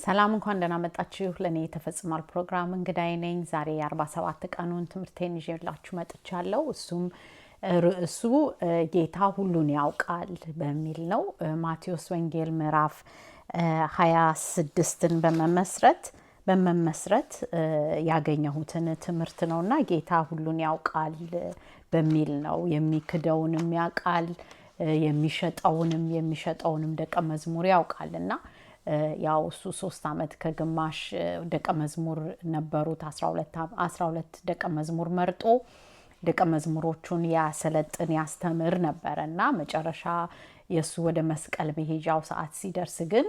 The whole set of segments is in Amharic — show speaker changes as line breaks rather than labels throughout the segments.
ሰላም እንኳን ደህና መጣችሁ። ለኔ ተፈጽሟል ፕሮግራም እንግዳይ ነኝ። ዛሬ 47 ቀኑን ትምህርቴን ይዤላችሁ መጥቻለሁ። እሱም ርዕሱ ጌታ ሁሉን ያውቃል በሚል ነው። ማቴዎስ ወንጌል ምዕራፍ 26ን በመመስረት ያገኘሁትን ትምህርት ነውና ጌታ ሁሉን ያውቃል በሚል ነው። የሚክደውንም ያውቃል፣ የሚሸጠውንም ደቀ መዝሙር ያውቃልና ያው እሱ 3 ዓመት ከግማሽ ደቀ መዝሙር ነበሩት። 12 ደቀ መዝሙር መርጦ ደቀ መዝሙሮቹን ያሰለጥን ያስተምር ነበርና መጨረሻ የሱ ወደ መስቀል መሄጃው ሰዓት ሲደርስ ግን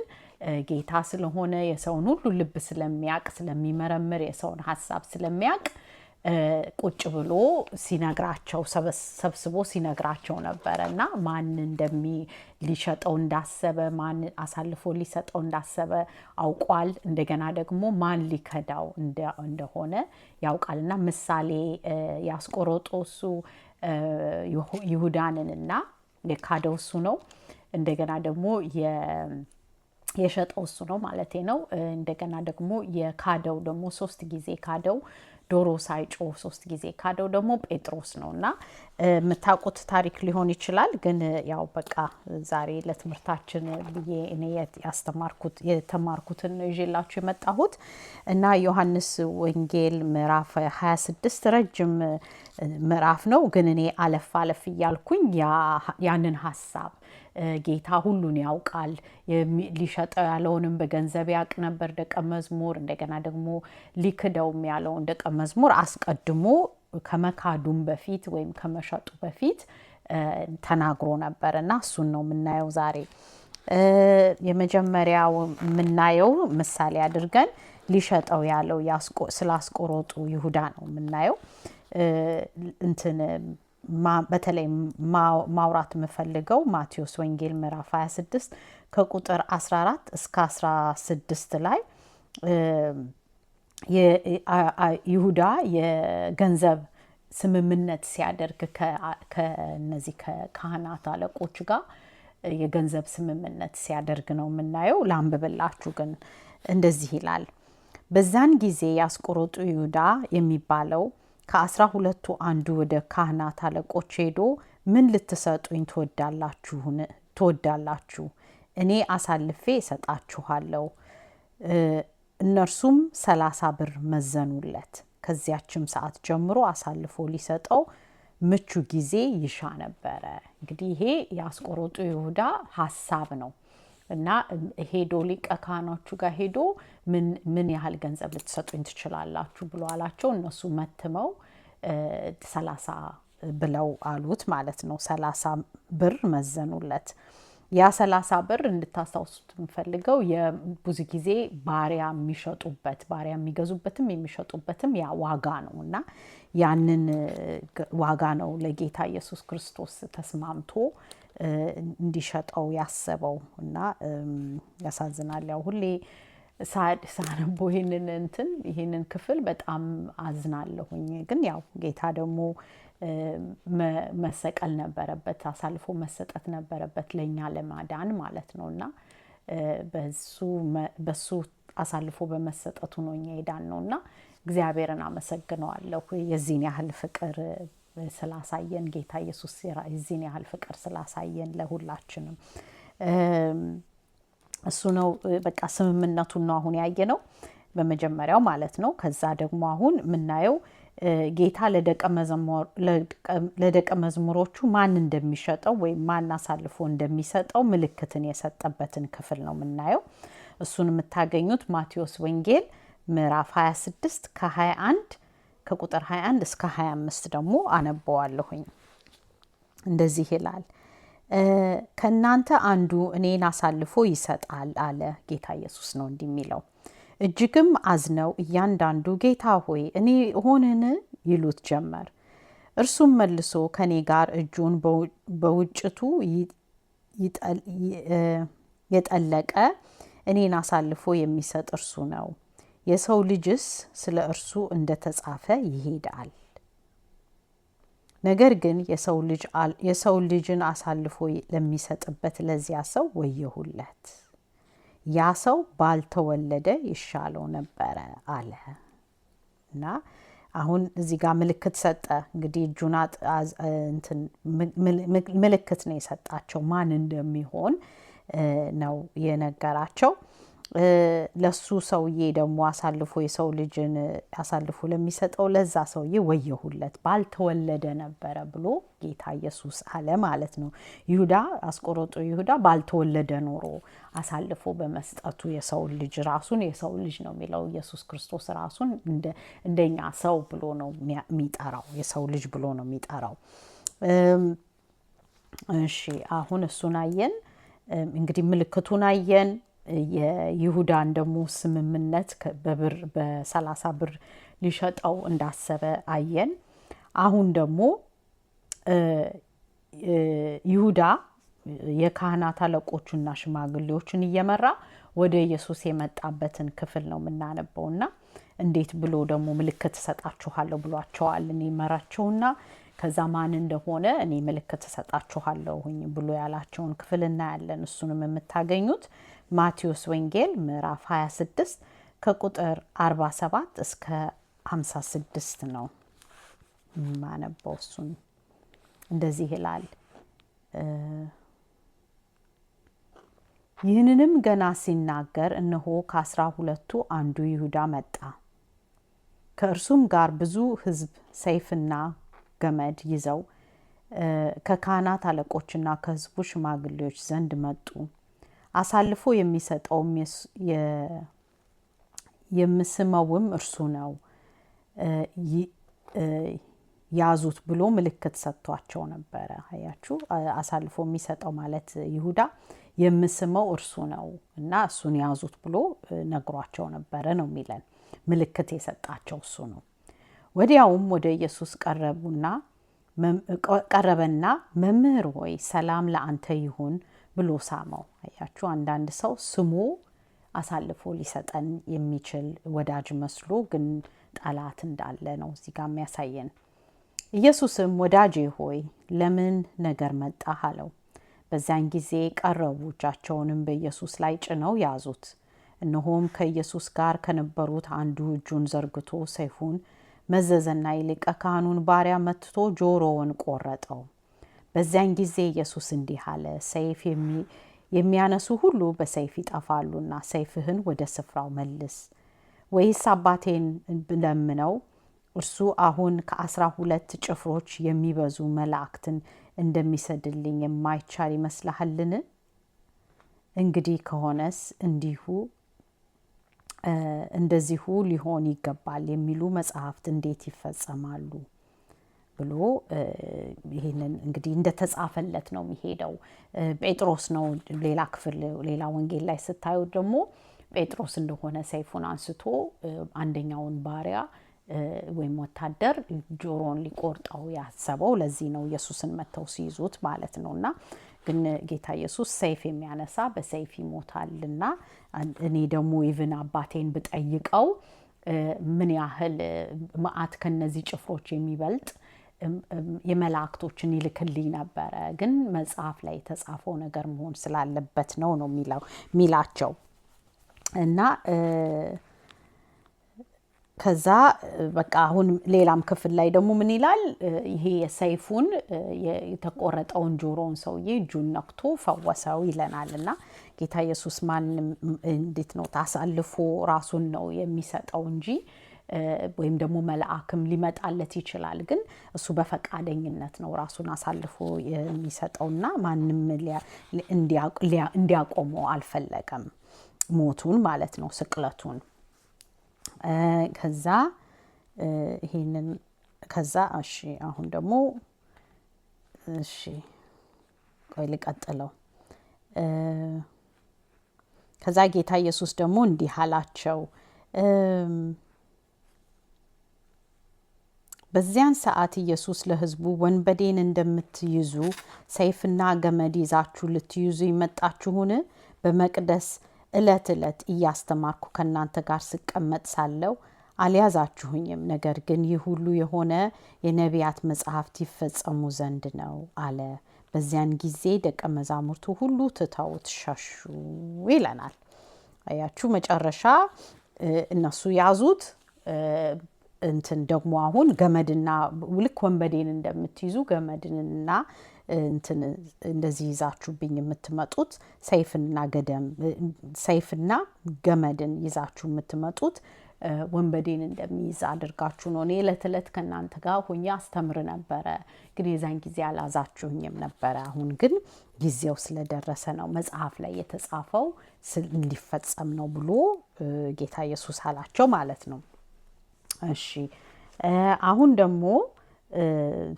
ጌታ ስለሆነ የሰውን ሁሉ ልብ ስለሚያውቅ ስለሚመረምር የሰውን ሐሳብ ስለሚያውቅ ቁጭ ብሎ ሲነግራቸው ሰብስቦ ሲነግራቸው ነበርና ማን ሊሸጠው እንዳሰበ ማን አሳልፎ ሊሰጠው እንዳሰበ አውቋል። እንደገና ደግሞ ማን ሊከዳው እንደሆነ ያውቃልና ምሳሌ ያስቆሮጦ እሱ ይሁዳንንና የካደው እሱ ነው። እንደገና ደግሞ የሸጠው እሱ ነው ማለቴ ነው። እንደገና ደግሞ የካደው ደግሞ 3 ጊዜ ካደው ዶሮ ሳይጮህ 3 ጊዜ ካደው ደግሞ ጴጥሮስ ነውና የምታውቁት ታሪክ ሊሆን ይችላል። ግን ያው በቃ ዛሬ ለትምህርታችን ብዬ እኔ የተማርኩትን ይዤላችሁ የመጣሁት እና ዮሐንስ ወንጌል ምዕራፍ 26 ረጅም ምዕራፍ ነው። ግን እኔ አለፍ እያልኩኝ ያንን ሐሳብ ጌታ ሁሉን ያውቃል፣ ሊሸጠው ያለውንም በገንዘብ ያውቅ ነበር ደቀ መዝሙር። እንደገና ደግሞ ሊክደውም ያለውን ደቀ መዝሙር አስቀድሞ ከመካዱም በፊት ወይም ከመሸጡ በፊት ተናግሮ ነበር እና እሱን ነው የምናየው ዛሬ። የመጀመሪያው የምናየው ምሳሌ አድርገን ሊሸጠው ያለው ስላስቆሮጡ ይሁዳ ነው የምናየው። በተለይ ማውራት የምፈልገው ማቴዎስ ወንጌል ምዕራፍ 26 ከቁጥር 14 እስከ 16 ላይ ይሁዳ የገንዘብ ስምምነት ሲያደርግ ከነዚህ ከካህናት አለቆች ጋር የገንዘብ ስምምነት ሲያደርግ ነው የምናየው። ላንብብላችሁ ግን እንደዚህ ይላል። በዛን ጊዜ ያስቆሮጡ ይሁዳ የሚባለው ከ12ቱ አንዱ ወደ ካህናት አለቆች ሄዶ ምን ልትሰጡኝ ትወዳላችሁ? እኔ አሳልፌ እሰጣችኋለሁ። እነርሱም 30 ብር መዘኑለት። ከዚያችም ሰዓት ጀምሮ አሳልፎ ሊሰጠው ምቹ ጊዜ ይሻ ነበረ። እንግዲህ ይሄ የአስቆሮጡ ይሁዳ ሐሳብ ነው እና ሄዶ ሊቀ ካህናቱ ጋር ሄዶ ምን ያህል ገንዘብ ልትሰጡኝ ትችላላችሁ ብሎ አላቸው። እነሱ መትመው 30 ብለው አሉት ማለት ነው። 30 ብር መዘኑለት። ያ 30 ብር እንድታስታውሱት የምፈልገው ብዙ ጊዜ ባሪያ የሚገዙበትም የሚሸጡበትም ያ ዋጋ ነው እና ያንን ዋጋ ነው ለጌታ ኢየሱስ ክርስቶስ ተስማምቶ እንዲሸጠው ያሰበው እና ያሳዝናል። ያው ሁሌ ሳነቦ ይሄንን ክፍል በጣም አዝናለሁኝ። ግን ያው ጌታ ደግሞ መሰቀል ነበረበት፣ አሳልፎ መሰጠት ነበረበት ለኛ ለማዳን ማለት ነውና በሱ አሳልፎ በመሰጠቱ ነው እኛ የዳን ነውና እግዚአብሔርን አመሰግነዋለሁ የዚህን ያህል ፍቅር ስላሳየን። ጌታ ኢየሱስ የዚህን ያህል ፍቅር ስላሳየን ለሁላችንም እሱ ነው በቃ ስምምነቱን ነው አሁን ያየነው በመጀመሪያው ማለት ነው። ከዛ ደግሞ አሁን የምናየው ጌታ ለደቀ መዝሙሮቹ ማን እንደሚሸጠው ወይም ማን አሳልፎ እንደሚሰጠው ምልክትን የሰጠበትን ክፍል ነው የምናየው። እሱን የምታገኙት ማቴዎስ ወንጌል ምዕራፍ 26 ከቁጥር 21 እስከ 25 ደግሞ አነበዋለሁኝ። እንደዚህ ይላል። ከእናንተ አንዱ እኔን አሳልፎ ይሰጣል አለ። ጌታ ኢየሱስ ነው እንዲህ የሚለው። እጅግም አዝነው እያንዳንዱ ጌታ ሆይ እኔ እሆንን ይሉት ጀመር። እርሱም መልሶ ከኔ ጋር እጁን በውጭቱ የጠለቀ እኔን አሳልፎ የሚሰጥ እርሱ ነው። የሰው ልጅስ ስለ እርሱ እንደተጻፈ ይሄዳል። ነገር ግን የሰው ልጅን አሳልፎ ለሚሰጥበት ለዚያ ሰው ወየሁለት። ያ ሰው ባልተወለደ ይሻለው ነበረ አለ። እና አሁን እዚህ ጋር ምልክት ሰጠ። እንግዲህ እጁን ምልክት ነው የሰጣቸው ማን እንደሚሆን ነው የነገራቸው። ለሱ ሰውዬ ደግሞ አሳልፎ የሰው ልጅን አሳልፎ ለሚሰጠው ለዛ ሰውዬ ወየሁለት ባልተወለደ ነበረ ብሎ ጌታ ኢየሱስ አለ ማለት ነው። ይሁዳ አስቆሮጡ ይሁዳ ባልተወለደ ኖሮ አሳልፎ በመስጠቱ የሰው ልጅ ራሱን የሰው ልጅ ነው የሚለው። ኢየሱስ ክርስቶስ ራሱን እንደኛ ሰው ብሎ ነው የሚጠራው፣ የሰው ልጅ ብሎ ነው የሚጠራው። እሺ አሁን እሱን አየን። እንግዲህ ምልክቱን አየን። የይሁዳን ደግሞ ስምምነት በብር በ30 ብር ሊሸጠው እንዳሰበ አየን። አሁን ደግሞ ይሁዳ የካህናት አለቆቹና ሽማግሌዎችን እየመራ ወደ ኢየሱስ የመጣበትን ክፍል ነው የምናነበውና እንዴት ብሎ ደግሞ ምልክት እሰጣችኋለሁ ብሏቸዋል። እኔ መራቸውና ከዛ ማን እንደሆነ እኔ ምልክት እሰጣችኋለሁኝ ብሎ ያላቸውን ክፍል እናያለን። እሱንም የምታገኙት ማቴዎስ ወንጌል ምዕራፍ 26 ከቁጥር 47 እስከ 56 ነው ማነበው። እሱን እንደዚህ ይላል። ይህንንም ገና ሲናገር እነሆ ከ12ቱ አንዱ ይሁዳ መጣ። ከእርሱም ጋር ብዙ ሕዝብ ሰይፍና ገመድ ይዘው ከካህናት አለቆችና ከሕዝቡ ሽማግሌዎች ዘንድ መጡ። አሳልፎ የሚሰጠውም የምስመውም እርሱ ነው፣ ያዙት ብሎ ምልክት ሰጥቷቸው ነበረ። አያችሁ፣ አሳልፎ የሚሰጠው ማለት ይሁዳ የምስመው እርሱ ነው እና እሱን ያዙት ብሎ ነግሯቸው ነበረ ነው የሚለን። ምልክት የሰጣቸው እሱ ነው። ወዲያውም ወደ ኢየሱስ ቀረበና መምህር ሆይ ሰላም ለአንተ ይሁን ብሎ ሳመው። አያችሁ፣ አንዳንድ ሰው ስሙ አሳልፎ ሊሰጠን የሚችል ወዳጅ መስሎ ግን ጠላት እንዳለ ነው እዚህ ጋር የሚያሳየን። ኢየሱስም ወዳጄ ሆይ ለምን ነገር መጣህ አለው። በዚያን ጊዜ ቀረቡ፣ እጃቸውንም በኢየሱስ ላይ ጭነው ያዙት። እነሆም ከኢየሱስ ጋር ከነበሩት አንዱ እጁን ዘርግቶ ሰይፉን መዘዘና የሊቀ ካህኑን ባሪያ መትቶ ጆሮውን ቆረጠው። በዚያን ጊዜ ኢየሱስ እንዲህ አለ፣ ሰይፍ የሚያነሱ ሁሉ በሰይፍ ይጠፋሉና ሰይፍህን ወደ ስፍራው መልስ። ወይስ አባቴን ብለምነው እርሱ አሁን ከ12 ጭፍሮች የሚበዙ መላእክትን እንደሚሰድልኝ የማይቻል ይመስልሃልን? እንግዲህ ከሆነስ እንደዚሁ ሊሆን ይገባል የሚሉ መጽሐፍት እንዴት ይፈጸማሉ ብሎ ይሄንን እንግዲህ እንደተጻፈለት ነው የሚሄደው። ጴጥሮስ ነው ሌላ ክፍል ሌላ ወንጌል ላይ ስታዩ ደግሞ ጴጥሮስ እንደሆነ ሰይፉን አንስቶ አንደኛውን ባሪያ ወይም ወታደር ጆሮን ሊቆርጠው ያሰበው ለዚህ ነው ኢየሱስን መተው ሲይዙት ማለት ነውና ግን ጌታ ኢየሱስ ሰይፍ የሚያነሳ በሰይፍ ይሞታልና እኔ ደግሞ ኢቭን አባቴን ብጠይቀው ምን ያህል መዓት ከነዚህ ጭፍሮች የሚበልጥ የመላእክቶችን ይልክልኝ ነበረ፣ ግን መጽሐፍ ላይ የተጻፈው ነገር መሆን ስላለበት ነው ሚላቸው እና ከዛ በቃ አሁን ሌላም ክፍል ላይ ደግሞ ምን ይላል? ይሄ የሰይፉን የተቆረጠውን ጆሮውን ሰውዬ እጁን ነክቶ ፈወሰው ይለናልና ጌታ ኢየሱስ ማንም እንዴት ነው ታሳልፎ ራሱን ነው የሚሰጠው እንጂ ወይም ደግሞ መልአክም ሊመጣለት ይችላል፣ ግን እሱ በፈቃደኝነት ነው ራሱን አሳልፎ የሚሰጠውና ማንም እንዲያቆመው አልፈለገም፣ ሞቱን ማለት ነው፣ ስቅለቱን። ከዛ ይሄንን ከዛ እሺ አሁን ደግሞ እሺ ቆይ ልቀጥለው። ከዛ ጌታ ኢየሱስ ደግሞ እንዲህ አላቸው፣ በዚያን ሰዓት ኢየሱስ ለሕዝቡ ወንበዴን እንደምትይዙ ሰይፍና ገመድ ይዛችሁ ልትይዙ ይመጣችሁን? በመቅደስ ዕለት ዕለት እያስተማርኩ ከእናንተ ጋር ስቀመጥ ሳለሁ አልያዛችሁኝም። ነገር ግን ይህ ሁሉ የሆነ የነቢያት መጽሐፍት ይፈጸሙ ዘንድ ነው አለ። በዚያን ጊዜ ደቀ መዛሙርቱ ሁሉ ትተውት ሸሹ ይለናል። አያችሁ መጨረሻ እነሱ ያዙት። እንትን ደግሞ አሁን ገመድና ልክ ወንበዴን እንደምትይዙ ገመድንና እንትን እንደዚህ ይዛችሁብኝ የምትመጡት ሰይፍና ገመድን ይዛችሁ የምትመጡት ወንበዴን እንደሚይዝ አድርጋችሁ ነው። እኔ ዕለት ከእናንተ ጋር ሆኜ አስተምር ነበረ፣ ግን የዛን ጊዜ አላዛችሁኝም ነበረ። አሁን ግን ጊዜው ስለደረሰ ነው መጽሐፍ ላይ የተጻፈው እንዲፈጸም ነው ብሎ ጌታ ኢየሱስ አላቸው ማለት ነው። እሺ አሁን ደግሞ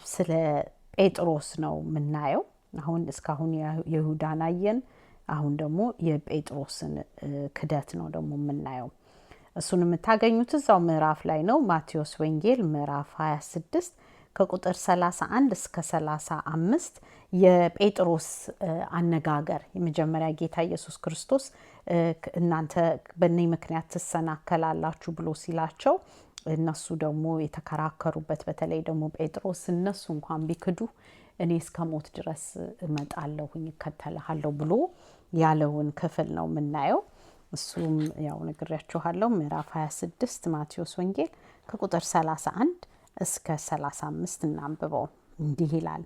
ስለ ጴጥሮስ ነው የምናየው። አሁን እስካሁን የይሁዳን አየን። አሁን ደግሞ የጴጥሮስን ክደት ነው ደግሞ የምናየው። እሱን የምታገኙት እዛው ምዕራፍ ላይ ነው። ማቴዎስ ወንጌል ምዕራፍ 26 ከቁጥር 31 እስከ 35 የጴጥሮስ አነጋገር የመጀመሪያ ጌታ ኢየሱስ ክርስቶስ እናንተ በእኔ ምክንያት ትሰናከላላችሁ ብሎ ሲላቸው እነሱ ደግሞ የተከራከሩበት፣ በተለይ ደግሞ ጴጥሮስ እነሱ እንኳን ቢክዱ እኔ እስከ ሞት ድረስ እመጣለሁኝ እከተልሃለሁ ብሎ ያለውን ክፍል ነው የምናየው። እሱም ያው ነግሬያችኋለሁ። ምዕራፍ 26 ማቴዎስ ወንጌል ከቁጥር 31 እስከ 35 እናንብበው። እንዲህ ይላል።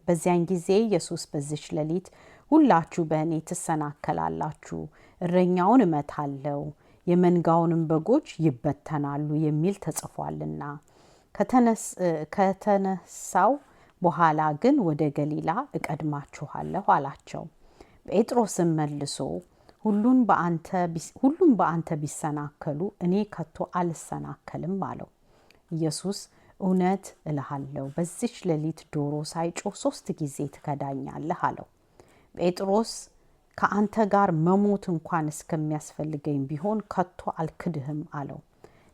በዚያን ጊዜ ኢየሱስ በዚች ሌሊት ሁላችሁ በእኔ ትሰናከላላችሁ፣ እረኛውን እመታለሁ፣ የመንጋውንም በጎች ይበተናሉ የሚል ተጽፏልና፣ ከተነሳው በኋላ ግን ወደ ገሊላ እቀድማችኋለሁ አላቸው። ጴጥሮስም መልሶ ሁሉም በአንተ ቢሰናከሉ እኔ ከቶ አልሰናከልም አለው። ኢየሱስ እውነት እልሃለሁ በዚች ሌሊት ዶሮ ሳይጮህ 3 ጊዜ ትከዳኛለህ አለው። ጴጥሮስ ከአንተ ጋር መሞት እንኳን እስከሚያስፈልገኝ ቢሆን ከቶ አልክድህም አለው።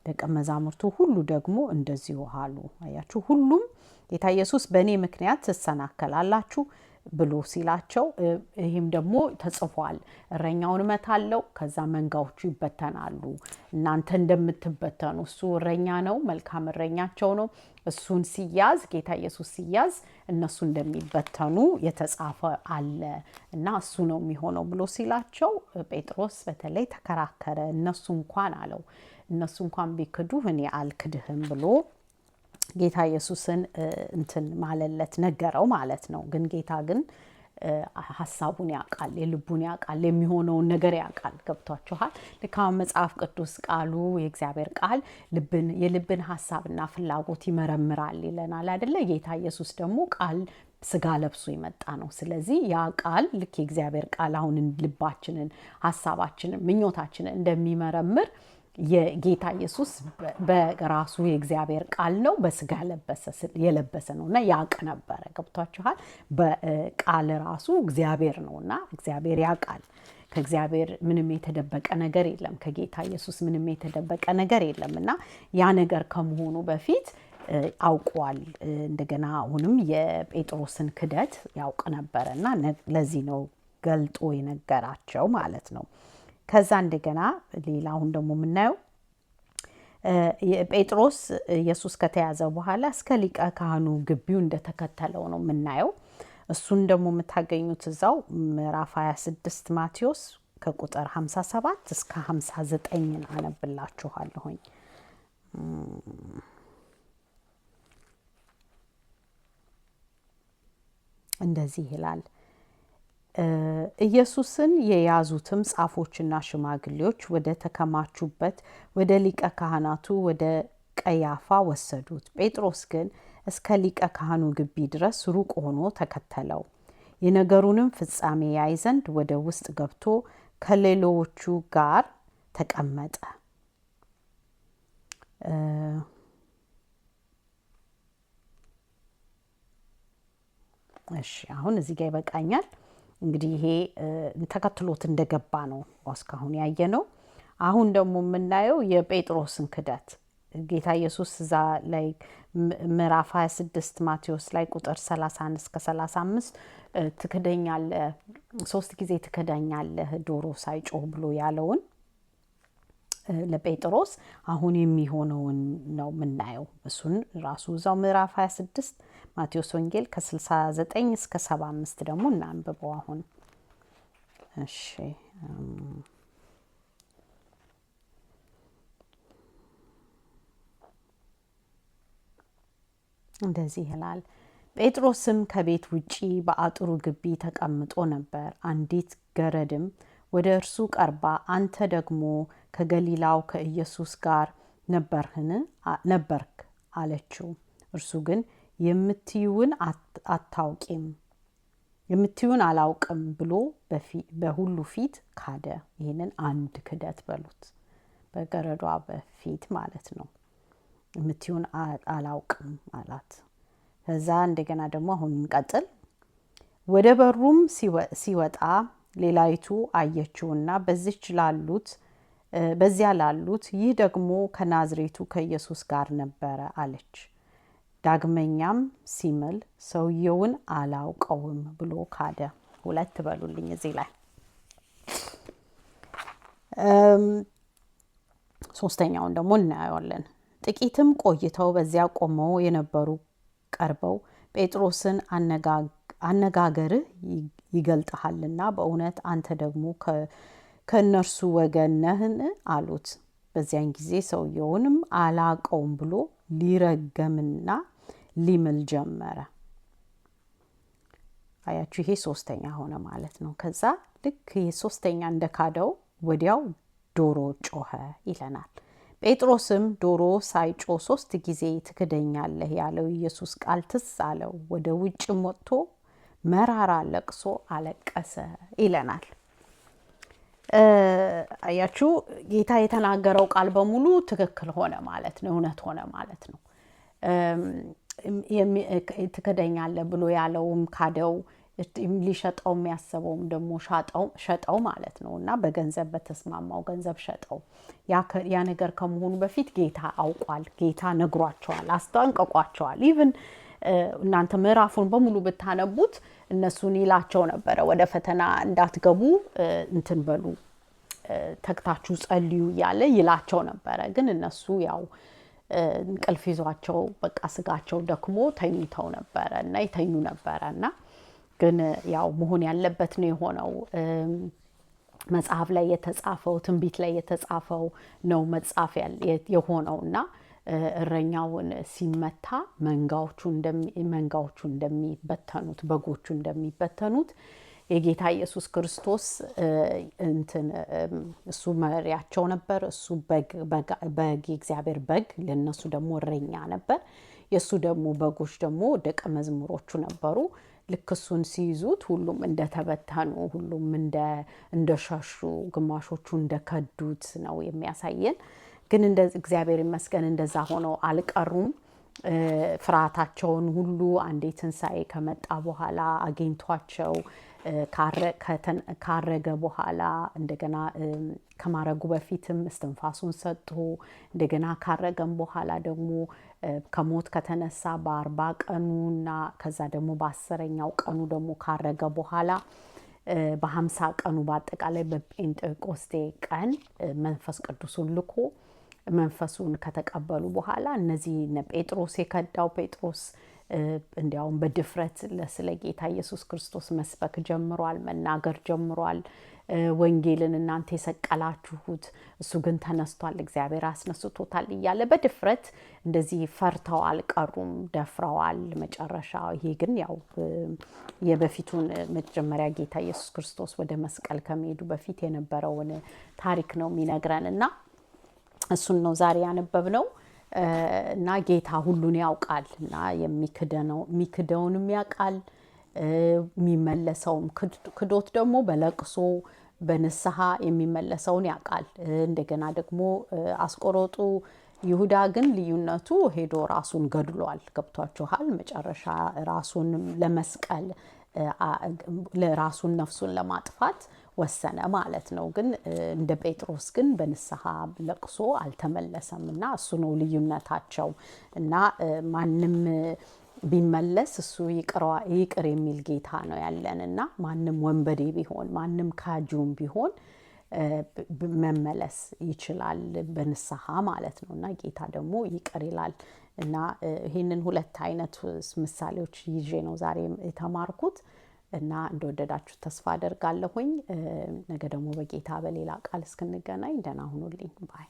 ደቀ መዛሙርቱ ሁሉ ደግሞ እንደዚሁ አሉ። አያችሁ፣ ሁሉም ጌታ ኢየሱስ በእኔ ምክንያት ትሰናከላላችሁ ብሎ ሲላቸው፣ ይህም ደግሞ ተጽፏል፣ እረኛውን እመታለሁ፣ ከዛ መንጋዎቹ ይበተናሉ። እናንተ እንደምትበተኑ እሱ እረኛ ነው፣ መልካም እረኛቸው ነው። እሱን ሲያዝ ጌታ ኢየሱስ ሲያዝ እነሱ እንደሚበተኑ የተጻፈ አለ እና እሱ ነው የሚሆነው ብሎ ሲላቸው፣ ጴጥሮስ በተለይ ተከራከረ። እነሱ እንኳን ቢክዱ እኔ አልክድህም ብሎ ጌታ ኢየሱስን እንትን ማለለት ነገረው ማለት ነው። ግን ጌታ ግን ሐሳቡን ያውቃል፣ የልቡን ያውቃል፣ የሚሆነውን ነገር ያውቃል። ገብቷችኋል? ልካም መጽሐፍ ቅዱስ ቃሉ የእግዚአብሔር ቃል የልብን ሐሳብና ፍላጎት ይመረምራል ይለናል አይደለ? ጌታ ኢየሱስ ደግሞ ቃል ስጋ ለብሶ የመጣ ነው። ስለዚህ ያ ቃል ልክ የእግዚአብሔር ቃል አሁን ልባችንን፣ ሐሳባችንን፣ ምኞታችንን እንደሚመረምር የጌታ ኢየሱስ በራሱ የእግዚአብሔር ቃል ነው፣ በስጋ የለበሰ ነውና ያውቅ ነበረ። ገብቷችኋል? በቃል ራሱ እግዚአብሔር ነውና እግዚአብሔር ያውቃል። ከእግዚአብሔር ምንም የተደበቀ ነገር የለም። ከጌታ ኢየሱስ ምንም የተደበቀ ነገር የለም እና ያ ነገር ከመሆኑ በፊት አውቋል። እንደገና አሁንም የጴጥሮስን ክደት ያውቅ ነበረ እና ለዚህ ነው ገልጦ የነገራቸው ማለት ነው። ከዛ እንደገና ሌላውን ደግሞ የምናየው ጴጥሮስ ኢየሱስ ከተያዘ በኋላ እስከ ሊቀ ካህኑ ግቢው እንደተከተለው ነው የምናየው። እሱን ደግሞ የምታገኙት እዛው ምዕራፍ 26 ማቴዎስ ከቁጥር 57 እስከ 59 አነብላችኋለሁኝ። እንደዚህ ይላል። ኢየሱስን የያዙትም ጻፎችና ሽማግሌዎች ወደ ተከማቹበት ወደ ሊቀ ካህናቱ ወደ ቀያፋ ወሰዱት። ጴጥሮስ ግን እስከ ሊቀ ካህኑ ግቢ ድረስ ሩቅ ሆኖ ተከተለው። የነገሩንም ፍጻሜ ያይ ዘንድ ወደ ውስጥ ገብቶ ከሌሎቹ ጋር ተቀመጠ። እሺ አሁን እዚህ ጋር ይበቃኛል። እንግዲህ ይሄ ተከትሎት እንደገባ ነው እስካሁን ያየነው። አሁን ደግሞ የምናየው የጴጥሮስን ክደት። ጌታ ኢየሱስ እዛ ላይ ምዕራፍ 26 ማቴዎስ ላይ ቁጥር 31 እስከ 35 ትክደኛለህ፣ 3 ጊዜ ትክደኛለህ ዶሮ ሳይጮህ ብሎ ያለውን ለጴጥሮስ አሁን የሚሆነውን ነው የምናየው። እሱን ራሱ እዛው ምዕራፍ 26 ማቴዎስ ወንጌል ከ69 እስከ 75 ደግሞ እናንብበው አሁን። እሺ እንደዚህ ይላል። ጴጥሮስም ከቤት ውጪ በአጥሩ ግቢ ተቀምጦ ነበር። አንዲት ገረድም ወደ እርሱ ቀርባ አንተ ደግሞ ከገሊላው ከኢየሱስ ጋር ነበርክ አለችው። እርሱ ግን የምትዩን አላውቅም ብሎ በሁሉ ፊት ካደ። ይህንን አንድ ክደት በሉት፣ በገረዷ በፊት ማለት ነው። የምትዩን አላውቅም አላት። ከዛ እንደገና ደግሞ አሁን እንቀጥል። ወደ በሩም ሲወጣ ሌላይቱ አየችውና በዚያ ላሉት ይህ ደግሞ ከናዝሬቱ ከኢየሱስ ጋር ነበረ አለች። ዳግመኛም ሲምል ሰውየውን አላውቀውም ብሎ ካደ። ሁለት በሉልኝ እዚህ ላይ። ሶስተኛውን ደግሞ እናየዋለን። ጥቂትም ቆይተው በዚያ ቆመው የነበሩ ቀርበው ጴጥሮስን አነጋገርህ ይገልጥሃልና በእውነት አንተ ደግሞ ከእነርሱ ወገን ነህን አሉት። በዚያን ጊዜ ሰውየውንም አላውቀውም ብሎ ሊረገምና ሊምል ጀመረ። አያችሁ፣ ይሄ ሶስተኛ ሆነ ማለት ነው። ከዛ ልክ ይሄ ሶስተኛ እንደካደው ወዲያው ዶሮ ጮኸ ይለናል። ጴጥሮስም ዶሮ ሳይጮህ 3 ጊዜ ትክደኛለህ ያለው ኢየሱስ ቃል ትዝ አለው። ወደ ውጭም ወጥቶ መራራ ለቅሶ አለቀሰ ይለናል። አያችሁ፣ ጌታ የተናገረው ቃል በሙሉ ትክክል ሆነ ማለት ነው፣ እውነት ሆነ ማለት ነው። ትክደኛለህ ብሎ ያለውም ካደው፣ ሊሸጠው የሚያስበውም ደግሞ ሸጠው ማለት ነው። እና በገንዘብ በተስማማው ገንዘብ ሸጠው። ያ ነገር ከመሆኑ በፊት ጌታ አውቋል። ጌታ ነግሯቸዋል፣ አስጠንቅቋቸዋል። ኢቭን እናንተ ምዕራፉን በሙሉ ብታነቡት እነሱን ይላቸው ነበረ፣ ወደ ፈተና እንዳትገቡ እንትን በሉ፣ ተግታችሁ ጸልዩ እያለ ይላቸው ነበረ። ግን እነሱ ያው እንቅልፍ ይዟቸው በቃ ስጋቸው ደክሞ ተኝተው ነበረ እና ይተኙ ነበረ እና ግን ያው መሆን ያለበት ነው የሆነው። መጽሐፍ ላይ የተጻፈው፣ ትንቢት ላይ የተጻፈው ነው መጽሐፍ የሆነው እና እረኛውን ሲመታ መንጋዎቹ እንደሚበተኑት፣ በጎቹ እንደሚበተኑት የጌታ ኢየሱስ ክርስቶስ እሱ መሪያቸው ነበር። እሱ በግ የእግዚአብሔር በግ፣ ለነሱ ደግሞ እረኛ ነበር። የሱ ደግሞ በጎች ደግሞ ደቀ መዝሙሮቹ ነበሩ። ልክ እሱን ሲይዙት ሁሉም እንደተበተኑ፣ ሁሉም እንደሸሹ፣ ግማሾቹ እንደከዱት ነው የሚያሳየን። ግን እግዚአብሔር ይመስገን እንደዛ ሆነው አልቀሩም። ፍርሃታቸውን ሁሉ አንዴ ትንሣኤ ከመጣ በኋላ አግኝቷቸው ካረገ በኋላ እንደገና ከማረጉ በፊትም እስትንፋሱን ሰጥቶ እንደገና ካረገም በኋላ ደግሞ ከሞት ከተነሳ በ40 ቀኑና ከዛ ደግሞ በ10ኛው ቀኑ ደግሞ ካረገ በኋላ በ50 ቀኑ በአጠቃላይ በጴንጤቆስቴ ቀን መንፈስ ቅዱሱን ልኮ መንፈሱን ከተቀበሉ በኋላ እነዚህ ጴጥሮስ የከዳው ጴጥሮስ እንዲያውም በድፍረት ስለ ጌታ ኢየሱስ ክርስቶስ መስበክ ጀምሯል፣ መናገር ጀምሯል። ወንጌልን እናንተ የሰቀላችሁት እሱ ግን ተነስቷል፣ እግዚአብሔር አስነስቶታል እያለ በድፍረት እንደዚህ ፈርተው አልቀሩም፣ ደፍረዋል። መጨረሻ ይሄ ግን ያው የበፊቱን መጀመሪያ ጌታ ኢየሱስ ክርስቶስ ወደ መስቀል ከመሄዱ በፊት የነበረውን ታሪክ ነው የሚነግረን እና እሱን ነው ዛሬ ያነበብነው። እና ጌታ ሁሉን ያውቃል እና የሚክደውንም ያውቃል፣ የሚመለሰውም ክዶት ደግሞ በለቅሶ በንስሐ የሚመለሰውን ያውቃል። እንደገና ደግሞ አስቆሮጡ ይሁዳ ግን ልዩነቱ ሄዶ ራሱን ገድሏል። ገብቷችኋል? መጨረሻ ራሱን ለመስቀል ለራሱን ነፍሱን ለማጥፋት ወሰነ ማለት ነው። ግን እንደ ጴጥሮስ ግን በንስሐ ለቅሶ አልተመለሰም እና እሱ ነው ልዩነታቸው። እና ማንም ቢመለስ እሱ ይቅር የሚል ጌታ ነው ያለን እና ማንም ወንበዴ ቢሆን ማንም ካጁም ቢሆን መመለስ ይችላል በንስሐ ማለት ነው። እና ጌታ ደግሞ ይቅር ይላል። እና ይህንን ሁለት አይነት ምሳሌዎች ይዤ ነው ዛሬ የተማርኩት እና እንደወደዳችሁ ተስፋ አደርጋለሁኝ። ነገ ደግሞ በጌታ በሌላ ቃል እስክንገናኝ ደህና ሁኑልኝ ባይ